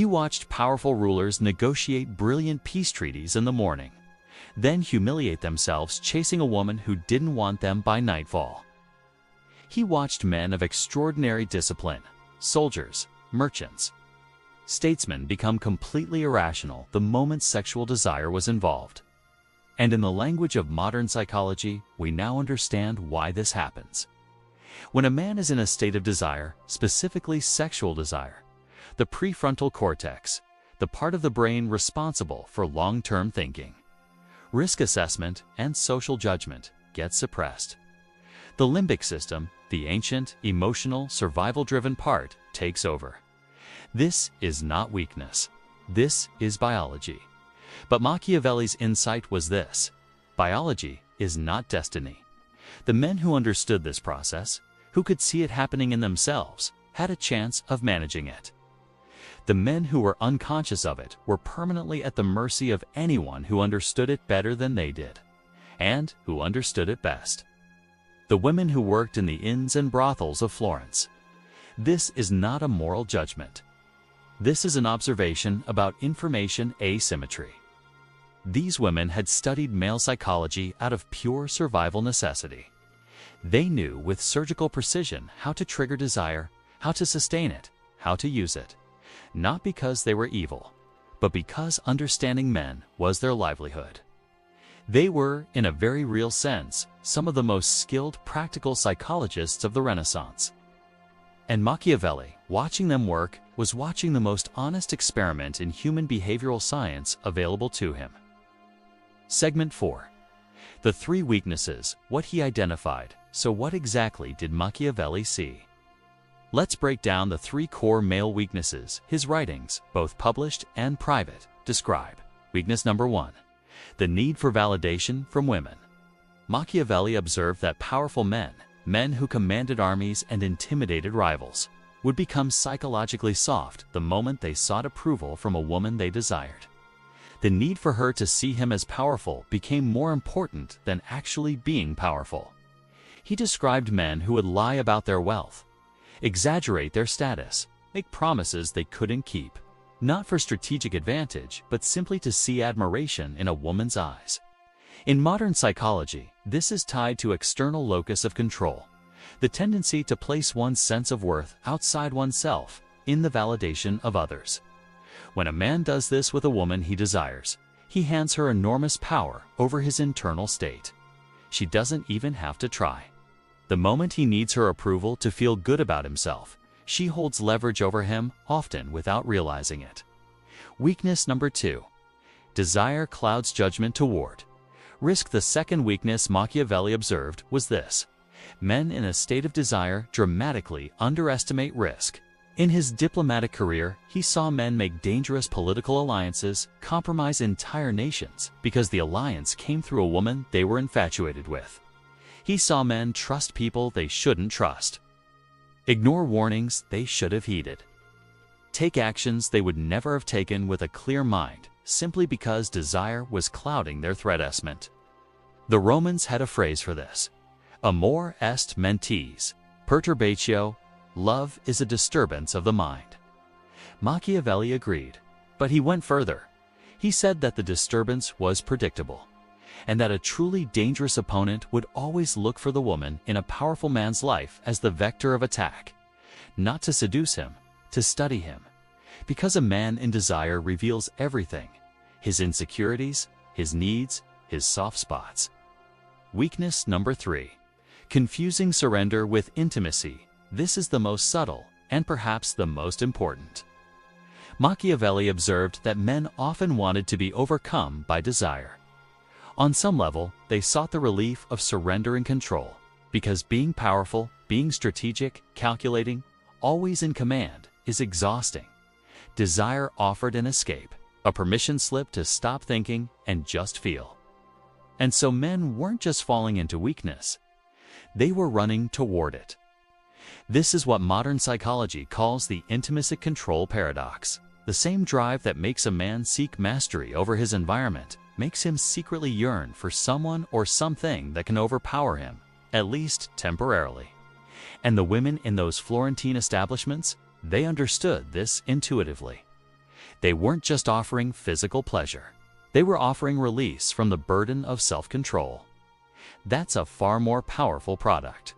He watched powerful rulers negotiate brilliant peace treaties in the morning, then humiliate themselves chasing a woman who didn't want them by nightfall. He watched men of extraordinary discipline, soldiers, merchants, statesmen become completely irrational the moment sexual desire was involved. And in the language of modern psychology, we now understand why this happens. When a man is in a state of desire, specifically sexual desire, the prefrontal cortex, the part of the brain responsible for long-term thinking, risk assessment, and social judgment, gets suppressed. The limbic system, the ancient, emotional, survival-driven part, takes over. This is not weakness. This is biology. But Machiavelli's insight was this: biology is not destiny. The men who understood this process, who could see it happening in themselves, had a chance of managing it. The men who were unconscious of it were permanently at the mercy of anyone who understood it better than they did, and who understood it best. The women who worked in the inns and brothels of Florence. This is not a moral judgment. This is an observation about information asymmetry. These women had studied male psychology out of pure survival necessity. They knew with surgical precision how to trigger desire, how to sustain it, how to use it. Not because they were evil, but because understanding men was their livelihood. They were, in a very real sense, some of the most skilled practical psychologists of the Renaissance. And Machiavelli, watching them work, was watching the most honest experiment in human behavioral science available to him. Segment 4. The three weaknesses, what he identified. So what exactly did Machiavelli see? Let's break down the three core male weaknesses his writings, both published and private, describe. Weakness number 1. The need for validation from women. Machiavelli observed that powerful men, men who commanded armies and intimidated rivals, would become psychologically soft the moment they sought approval from a woman they desired. The need for her to see him as powerful became more important than actually being powerful. He described men who would lie about their wealth, exaggerate their status, make promises they couldn't keep, not for strategic advantage, but simply to see admiration in a woman's eyes. In modern psychology, this is tied to external locus of control, the tendency to place one's sense of worth outside oneself, in the validation of others. When a man does this with a woman he desires, he hands her enormous power over his internal state. She doesn't even have to try. The moment he needs her approval to feel good about himself, she holds leverage over him, often without realizing it. Weakness number 2. Desire clouds judgment toward. Risk. The second weakness Machiavelli observed was this: men in a state of desire dramatically underestimate risk. In his diplomatic career, he saw men make dangerous political alliances, compromise entire nations, because the alliance came through a woman they were infatuated with. He saw men trust people they shouldn't trust, ignore warnings they should have heeded, take actions they would never have taken with a clear mind, simply because desire was clouding their threat estimate. The Romans had a phrase for this: amor est mentis, perturbatio. Love is a disturbance of the mind. Machiavelli agreed, but he went further. He said that the disturbance was predictable, and that a truly dangerous opponent would always look for the woman in a powerful man's life as the vector of attack, not to seduce him, to study him. Because a man in desire reveals everything: his insecurities, his needs, his soft spots. Weakness number 3. Confusing surrender with intimacy. This is the most subtle and perhaps the most important. Machiavelli observed that men often wanted to be overcome by desire. On some level, they sought the relief of surrender and control, because being powerful, being strategic, calculating, always in command, is exhausting. Desire offered an escape, a permission slip to stop thinking and just feel. And so men weren't just falling into weakness, they were running toward it. This is what modern psychology calls the intimacy control paradox. The same drive that makes a man seek mastery over his environment makes him secretly yearn for someone or something that can overpower him, at least temporarily. And the women in those Florentine establishments, they understood this intuitively. They weren't just offering physical pleasure. They were offering release from the burden of self-control. That's a far more powerful product.